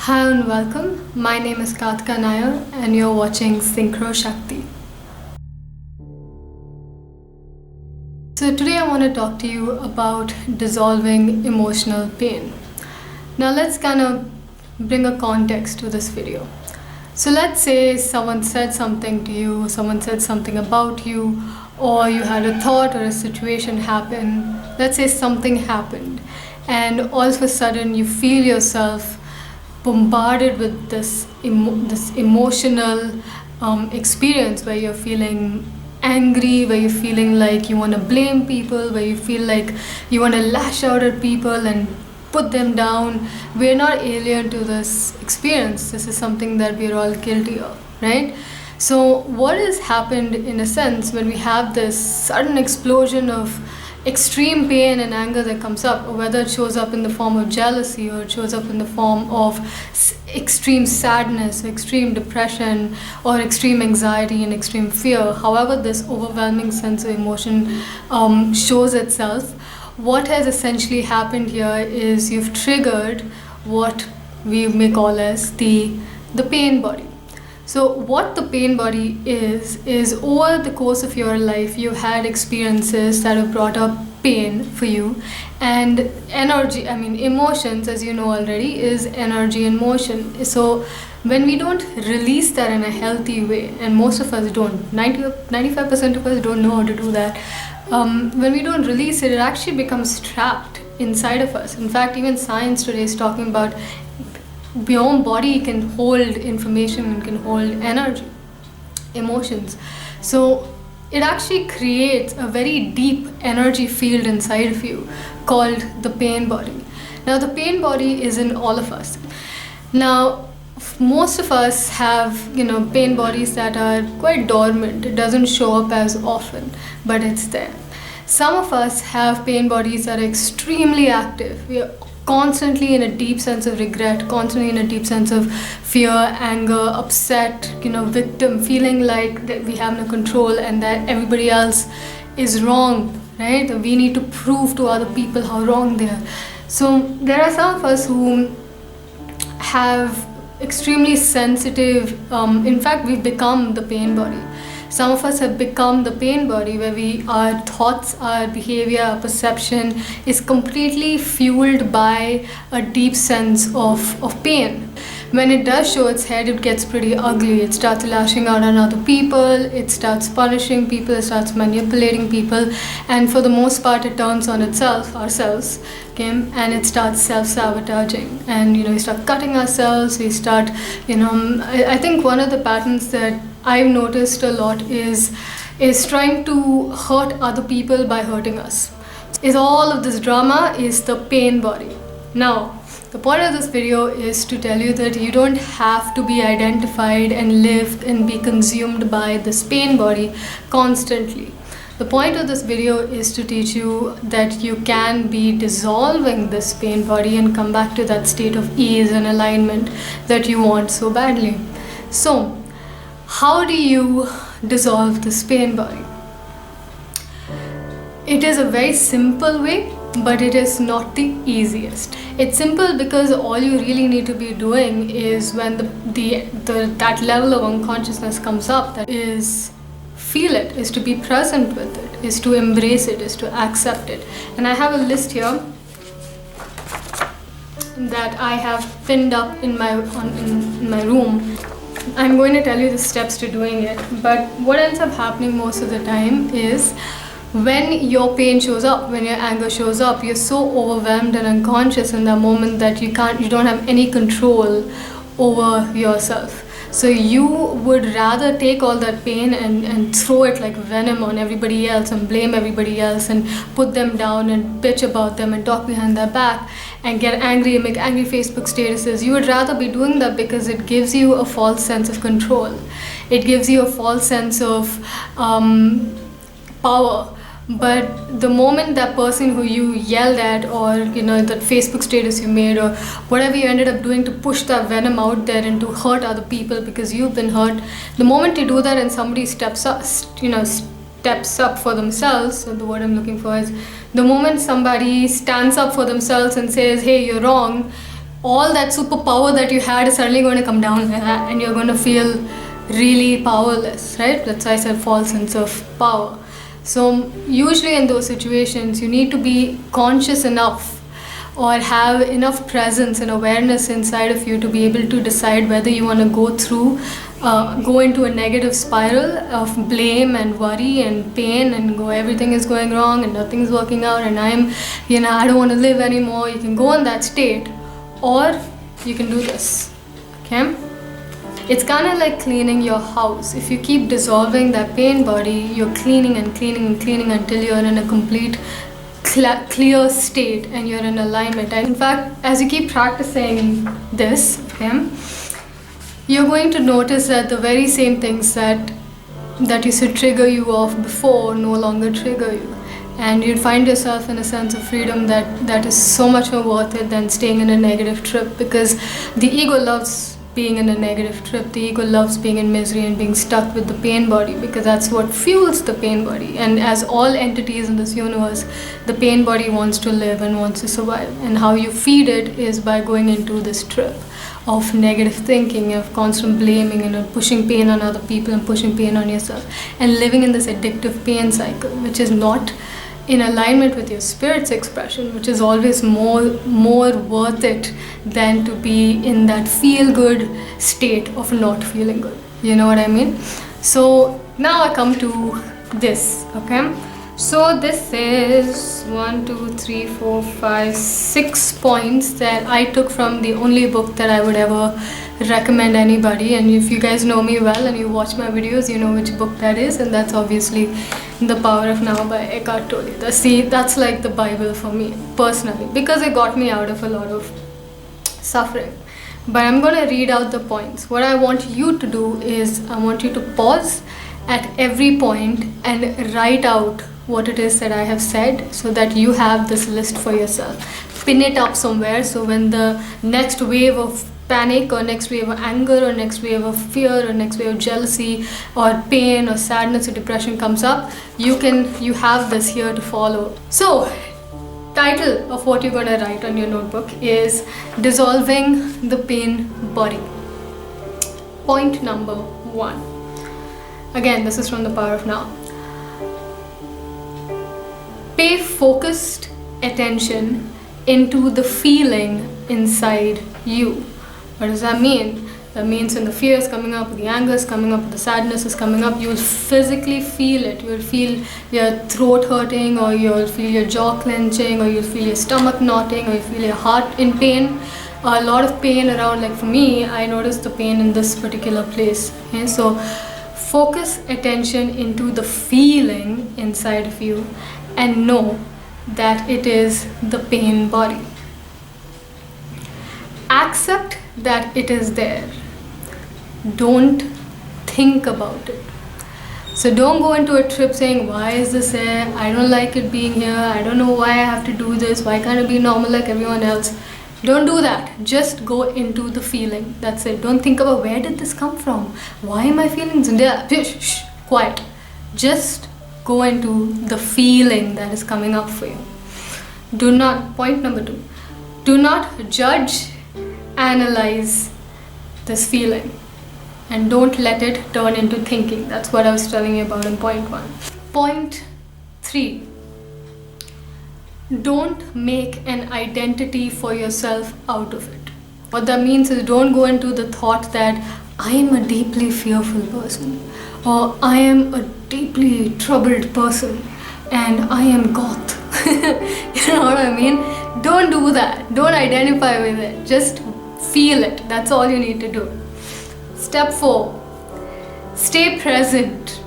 Hi and welcome. My name is Katka Nair and you're watching Synchro Shakti. So today I want to talk to you about dissolving emotional pain. Now let's kind of bring a context to this video. So let's say someone said something to you, someone said something about you, or you had a thought or a situation happen. Let's say something happened and all of a sudden you feel yourself bombarded with this emotional experience where you're feeling angry, where you're feeling like you want to blame people, where you feel like you want to lash out at people and put them down. We're not alien to this experience. This is something that we're all guilty of, right? So what has happened in a sense when we have this sudden explosion of extreme pain and anger that comes up, or whether it shows up in the form of jealousy or it shows up in the form of extreme sadness, extreme depression, or extreme anxiety and extreme fear, however this overwhelming sense of emotion shows itself, what has essentially happened here is you've triggered what we may call as the pain body. So what the pain body is over the course of your life, you've had experiences that have brought up pain for you, and energy, emotions, as you know already, is energy in motion. So when we don't release that in a healthy way, and most of us don't, 95% of us don't know how to do that, when we don't release it, it actually becomes trapped inside of us. In fact, even science today is talking about your body can hold information and can hold energy, emotions. So it actually creates a very deep energy field inside of you called the pain body. Now the pain body is in all of us. Now most of us have pain bodies that are quite dormant. It doesn't show up as often, but it's there. Some of us have pain bodies that are extremely active. We are constantly in a deep sense of regret, constantly in a deep sense of fear, anger, upset, victim, feeling like that we have no control and that everybody else is wrong, right? We need to prove to other people how wrong they are. So there are some of us who have extremely sensitive, in fact we've become the pain body. Some of us have become the pain body where our thoughts, our behavior, our perception is completely fueled by a deep sense of pain. When it does show its head, it gets pretty ugly. It starts lashing out on other people, it starts punishing people, it starts manipulating people, and for the most part it turns on ourselves, okay? And it starts self-sabotaging, and we start cutting ourselves, we start, I think one of the patterns that I've noticed a lot is trying to hurt other people by hurting us. Is all of this drama is the pain body. Now, the point of this video is to tell you that you don't have to be identified and live and be consumed by this pain body constantly. The point of this video is to teach you that you can be dissolving this pain body and come back to that state of ease and alignment that you want so badly. So, how do you dissolve this pain body? It is a very simple way, but it is not the easiest. It's simple because all you really need to be doing is when that level of unconsciousness comes up, that is feel it, is to be present with it, is to embrace it, is to accept it. And I have a list here that I have pinned up in my room. I'm going to tell you the steps to doing it, but what ends up happening most of the time is when your pain shows up, when your anger shows up, you're so overwhelmed and unconscious in that moment that you don't have any control over yourself. So you would rather take all that pain and throw it like venom on everybody else and blame everybody else and put them down and bitch about them and talk behind their back and get angry and make angry Facebook statuses. You would rather be doing that because it gives you a false sense of control. It gives you a false sense of power. But the moment that person who you yelled at, or that Facebook status you made, or whatever you ended up doing to push that venom out there and to hurt other people because you've been hurt, the moment you do that and somebody steps up for themselves, so the word I'm looking for is, the moment somebody stands up for themselves and says, hey, you're wrong, all that superpower that you had is suddenly going to come down and you're going to feel really powerless, right? That's why I said false sense of power. So usually in those situations, you need to be conscious enough or have enough presence and awareness inside of you to be able to decide whether you want to go into a negative spiral of blame and worry and pain and go, everything is going wrong and nothing's working out and I don't want to live anymore. You can go in that state, or you can do this, okay? It's kind of like cleaning your house. If you keep dissolving that pain body, you're cleaning and cleaning and cleaning until you're in a complete clear state and you're in alignment. And in fact, as you keep practicing this, okay, you're going to notice that the very same things that used to trigger you off before no longer trigger you. And you'd find yourself in a sense of freedom that is so much more worth it than staying in a negative trip, because the ego loves being in a negative trip. The ego loves being in misery and being stuck with the pain body, because that's what fuels the pain body. And as all entities in this universe, the pain body wants to live and wants to survive. And how you feed it is by going into this trip of negative thinking, of constant blaming and pushing pain on other people and pushing pain on yourself, and living in this addictive pain cycle, which is not in alignment with your spirit's expression, which is always more worth it than to be in that feel good state of not feeling good. You know what I mean? So now I come to this, okay? So this is 1, 2, 3, 4, 5, 6 points that I took from the only book that I would ever recommend anybody. And if you guys know me well and you watch my videos, you know which book that is, and that's obviously The Power of Now by Eckhart Tolle. That's like the Bible for me personally, because it got me out of a lot of suffering. But I'm going to read out the points. What I want you to do is I want you to pause at every point and write out what it is that I have said, so that you have this list for yourself. Pin it up somewhere, so when the next wave of panic or next wave of anger or next wave of fear or next wave of jealousy or pain or sadness or depression comes up, you have this here to follow. So title of what you're going to write on your notebook is Dissolving the Pain Body. Point number 1. Again, this is from The Power of Now. Pay focused attention into the feeling inside you. What does that mean? That means when the fear is coming up, the anger is coming up, the sadness is coming up, you'll physically feel it. You'll feel your throat hurting, or you'll feel your jaw clenching, or you'll feel your stomach knotting, or you feel your heart in pain. A lot of pain around, like for me, I noticed the pain in this particular place. Okay? So focus attention into the feeling inside of you and know that it is the pain body. Accept that it is there. Don't think about it. So don't go into a trip saying, why is this there? I don't like it being here. I don't know why I have to do this. Why can't it be normal like everyone else? Don't do that. Just go into the feeling. That's it. Don't think about where did this come from? Why am I feeling there? Shh, quiet. Just go into the feeling that is coming up for you. Do not, point number 2, do not judge, analyze this feeling, and don't let it turn into thinking. That's what I was telling you about in point 1. Point 3, don't make an identity for yourself out of it. What that means is don't go into the thought that I am a deeply fearful person, or I am a deeply troubled person, and I am goth. You know what I mean? Don't do that. Don't identify with it. Just feel it. That's all you need to do. Step 4, stay present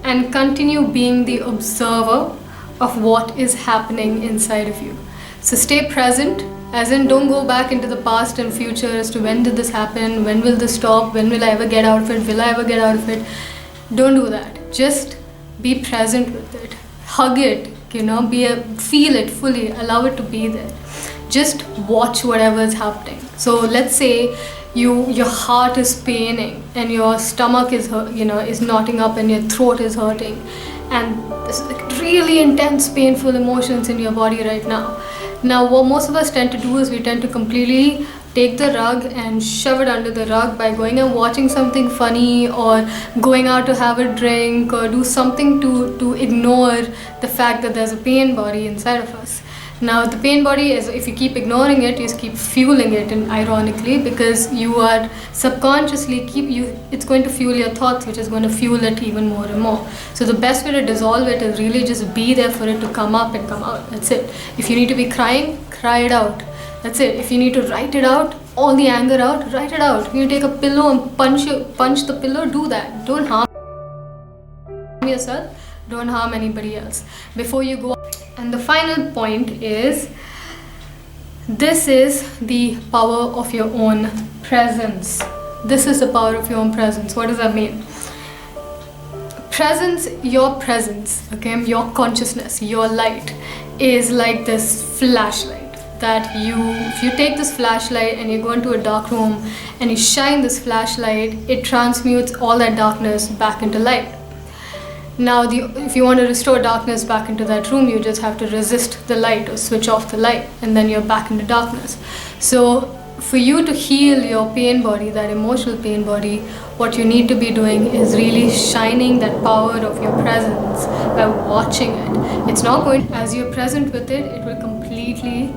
and continue being the observer of what is happening inside of you. So stay present, as in don't go back into the past and future as to when did this happen, when will this stop, when will I ever get out of it, will I ever get out of it. Don't do that. Just be present with it. Hug it, feel it fully, allow it to be there. Just watch whatever is happening. So let's say your heart is paining and your stomach is knotting up and your throat is hurting, and this is like really intense painful emotions in your body right now. Now what most of us tend to do is we tend to completely take the rug and shove it under the rug by going and watching something funny or going out to have a drink or do something to ignore the fact that there's a pain body inside of us. Now the pain body is, if you keep ignoring it, you just keep fueling it, and ironically, because you are subconsciously it's going to fuel your thoughts, which is going to fuel it even more and more. So the best way to dissolve it is really just be there for it to come up and come out. That's it. If you need to be crying, cry it out. That's it. If you need to write it out, all the anger out, write it out. If you take a pillow and punch the pillow, do that. Don't harm yourself. Don't harm anybody else before you go. And the final point is, this is the power of your own presence. This is the power of your own presence. What does that mean? Your presence, okay, your consciousness, your light is like this flashlight that if you take this flashlight and you go into a dark room and you shine this flashlight, it transmutes all that darkness back into light. Now, if you want to restore darkness back into that room, you just have to resist the light or switch off the light, and then you're back into darkness. So for you to heal your pain body, that emotional pain body, what you need to be doing is really shining that power of your presence by watching it. It's not going, as you're present with it, it will completely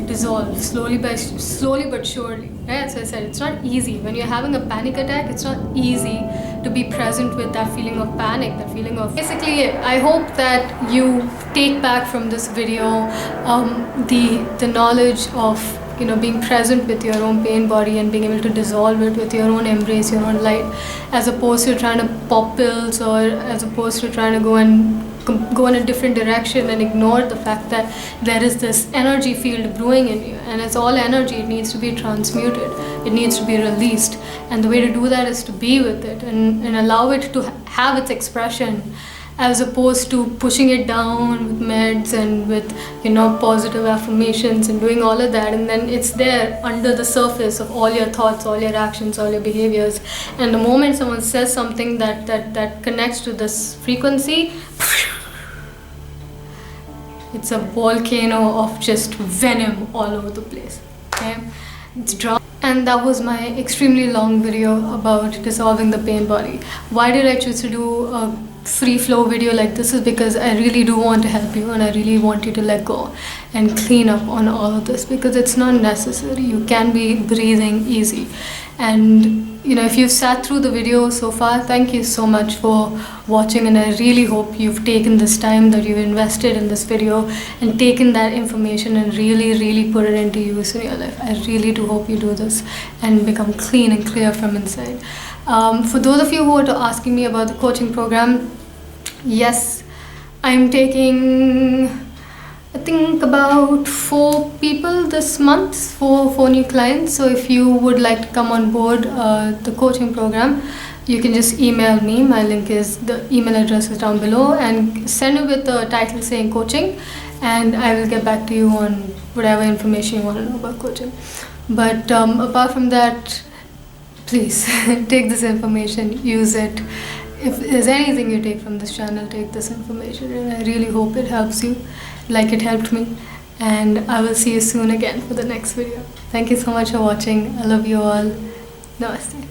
dissolve slowly but surely, right? As I said, it's not easy. When you're having a panic attack, it's not easy to be present with that feeling of panic, that feeling of basically. I hope that you take back from this video the knowledge of being present with your own pain body and being able to dissolve it with your own embrace, your own light, as opposed to trying to pop pills, or as opposed to trying to go in a different direction and ignore the fact that there is this energy field brewing in you, and it's all energy. It needs to be transmuted, it needs to be released, and the way to do that is to be with it and allow it to have its expression, as opposed to pushing it down with meds and with positive affirmations and doing all of that, and then it's there under the surface of all your thoughts, all your actions, all your behaviors, and the moment someone says something that connects to this frequency, it's a volcano of just venom all over the place. Okay, it's dry. And that was my extremely long video about dissolving the pain body. Why did I choose to do a free flow video like this? Is because I really do want to help you, and I really want you to let go and clean up on all of this, because it's not necessary. You can be breathing easy. And if you've sat through the video so far, thank you so much for watching, and I really hope you've taken this time that you've invested in this video and taken that information and really put it into use in your life. I really do hope you do this and become clean and clear from inside. For those of you who are asking me about the coaching program, yes, I'm taking, I think, about 4 people this month, four new clients. So if you would like to come on board the coaching program, you can just email me. My link is, the email address is down below, and send it with the title saying coaching, and I will get back to you on whatever information you want to know about coaching. But apart from that, please take this information, use it. If there's anything you take from this channel, take this information, and I really hope it helps you like it helped me. And I will see you soon again for the next video. Thank you so much for watching. I love you all. Namaste.